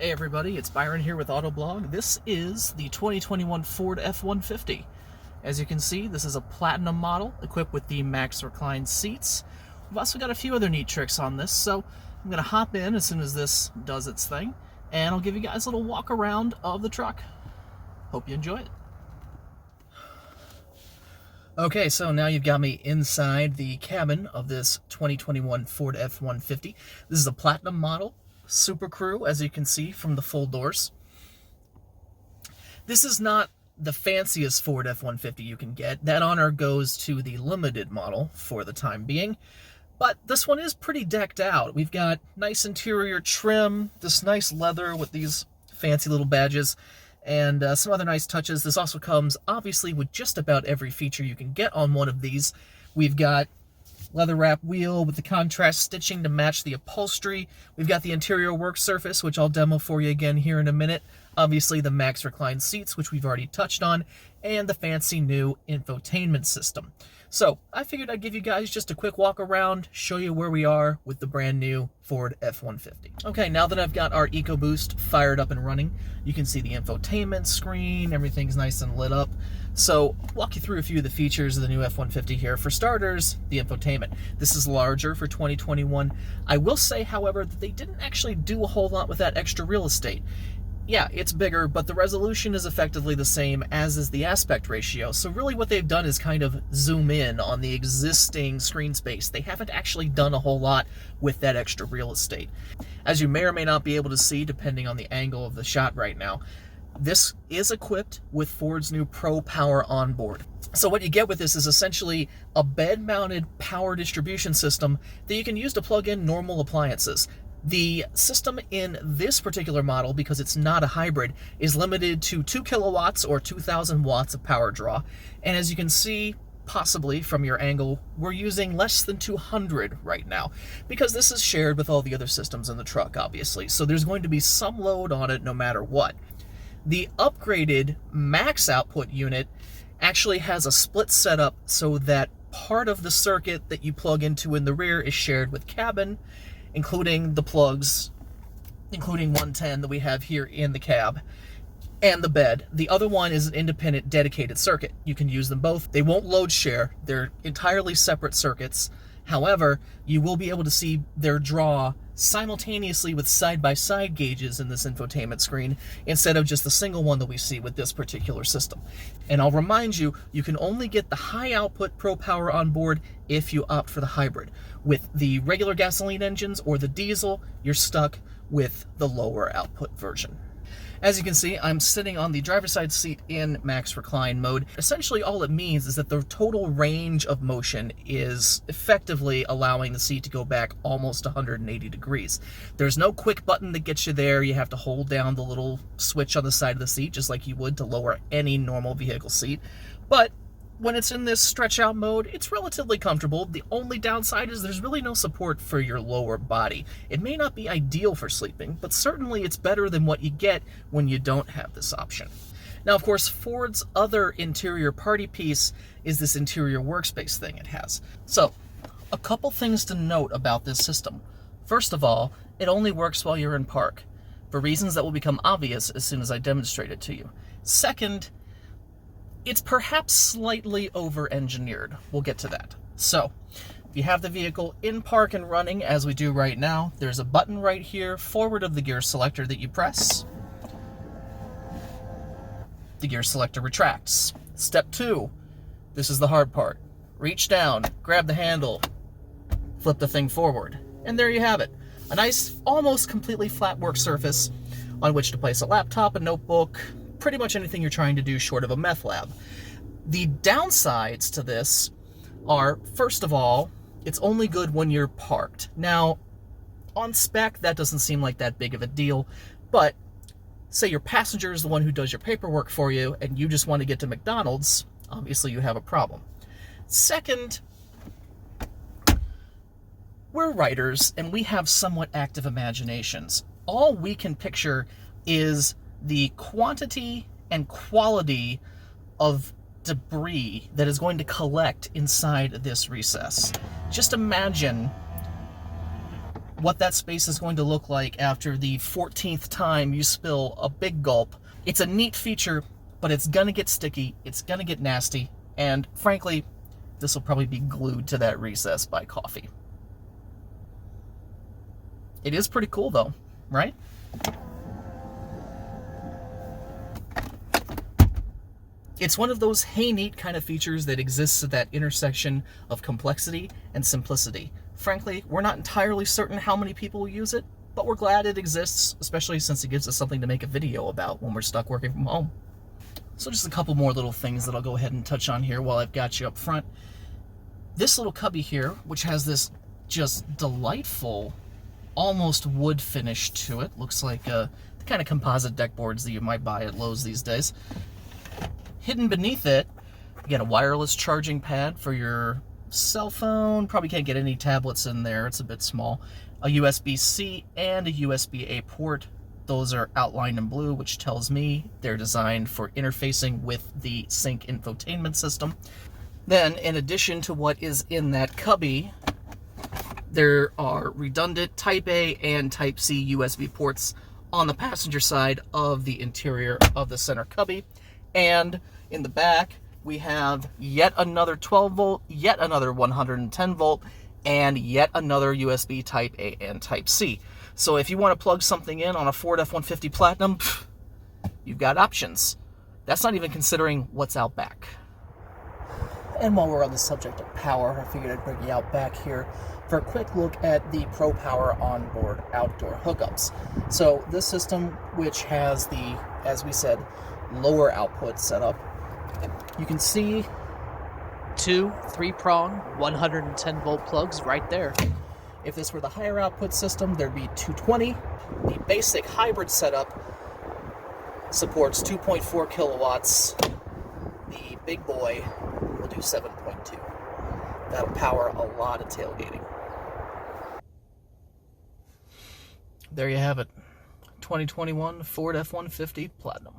Hey everybody, it's Byron here with Autoblog. This is the 2021 Ford F-150. As you can see, this is a Platinum model equipped with the Max Recline seats. We've also got a few other neat tricks on this, so I'm going to hop in as soon as this does its thing, and I'll give you guys a little walk around of the truck. Hope you enjoy it. Okay, so now you've got me inside the cabin of this 2021 Ford F-150. This is a Platinum model. Super Crew, as you can see from the full doors. This is not the fanciest Ford F-150 you can get. That honor goes to the limited model for the time being. But this one is pretty decked out. We've got nice interior trim, this nice leather with these fancy little badges, and some other nice touches. This also comes, obviously, with just about every feature you can get on one of these. We've got leather wrap wheel with the contrast stitching to match the upholstery. We've got the interior work surface, which I'll demo for you again here in a minute. Obviously the Max Recline seats, which we've already touched on, and the fancy new infotainment system. So I figured I'd give you guys just a quick walk around, show you where we are with the brand new Ford F-150. Okay, now that I've got our EcoBoost fired up and running, you can see the infotainment screen, everything's nice and lit up. So walk you through a few of the features of the new F-150 here. For starters, the infotainment. This is larger for 2021. I will say, however, that they didn't actually do a whole lot with that extra real estate. Yeah, it's bigger, but the resolution is effectively the same, as is the aspect ratio. So really what they've done is kind of zoom in on the existing screen space. They haven't actually done a whole lot with that extra real estate. As you may or may not be able to see, depending on the angle of the shot right now, this is equipped with Ford's new Pro Power Onboard. So what you get with this is essentially a bed-mounted power distribution system that you can use to plug in normal appliances. The system in this particular model, because it's not a hybrid, is limited to 2 kilowatts or 2,000 watts of power draw. And as you can see, possibly from your angle, we're using less than 200 right now, because this is shared with all the other systems in the truck, obviously. So there's going to be some load on it no matter what. The upgraded max output unit actually has a split setup so that part of the circuit that you plug into in the rear is shared with cabin, including the plugs, including 110 that we have here in the cab, and the bed. The other one is an independent dedicated circuit. You can use them both. They won't load share. They're entirely separate circuits. However, you will be able to see their draw simultaneously with side-by-side gauges in this infotainment screen instead of just the single one that we see with this particular system. And I'll remind you, you can only get the high output Pro Power on board if you opt for the hybrid. With the regular gasoline engines or the diesel, you're stuck with the lower output version. As you can see, I'm sitting on the driver's side seat in Max Recline mode. Essentially all it means is that the total range of motion is effectively allowing the seat to go back almost 180 degrees. There's no quick button that gets you there. You have to hold down the little switch on the side of the seat just like you would to lower any normal vehicle seat. But when it's in this stretch out mode, it's relatively comfortable. The only downside is there's really no support for your lower body. It may not be ideal for sleeping, but certainly it's better than what you get when you don't have this option. Now, of course, Ford's other interior party piece is this interior workspace thing it has. So, a couple things to note about this system. First of all, it only works while you're in park, for reasons that will become obvious as soon as I demonstrate it to you. Second, it's perhaps slightly over-engineered. We'll get to that. So, if you have the vehicle in park and running, as we do right now, there's a button right here forward of the gear selector that you press. The gear selector retracts. Step 2, this is the hard part. Reach down, grab the handle, flip the thing forward, and there you have it. A nice, almost completely flat work surface on which to place a laptop, a notebook, pretty much anything you're trying to do short of a meth lab. The downsides to this are, first of all, it's only good when you're parked. Now, on spec, that doesn't seem like that big of a deal, but say your passenger is the one who does your paperwork for you and you just want to get to McDonald's, obviously you have a problem. Second, we're writers and we have somewhat active imaginations. All we can picture is the quantity and quality of debris that is going to collect inside this recess. Just imagine what that space is going to look like after the 14th time you spill a big gulp. It's a neat feature, but it's gonna get sticky, it's gonna get nasty, and frankly, this will probably be glued to that recess by coffee. It is pretty cool though, right? It's one of those hey neat kind of features that exists at that intersection of complexity and simplicity. Frankly, we're not entirely certain how many people will use it, but we're glad it exists, especially since it gives us something to make a video about when we're stuck working from home. So just a couple more little things that I'll go ahead and touch on here while I've got you up front. This little cubby here, which has this just delightful, almost wood finish to it. Looks like the kind of composite deck boards that you might buy at Lowe's these days. Hidden beneath it, you get a wireless charging pad for your cell phone. Probably can't get any tablets in there, it's a bit small. A USB-C and a USB-A port. Those are outlined in blue, which tells me they're designed for interfacing with the Sync infotainment system. Then, in addition to what is in that cubby, there are redundant Type A and Type C USB ports on the passenger side of the interior of the center cubby. And in the back, we have yet another 12 volt, yet another 110 volt, and yet another USB Type A and Type C. So if you want to plug something in on a Ford F-150 Platinum, you've got options. That's not even considering what's out back. And while we're on the subject of power, I figured I'd bring you out back here for a quick look at the Pro Power Onboard outdoor hookups. So this system, which has the, as we said, lower output setup, you can see 2 3-prong 110 volt plugs right there. If this were the higher output system, there'd be 220. The basic hybrid setup supports 2.4 kilowatts. The big boy will do 7.2. That'll power a lot of tailgating. There you have it. 2021 Ford F-150 Platinum.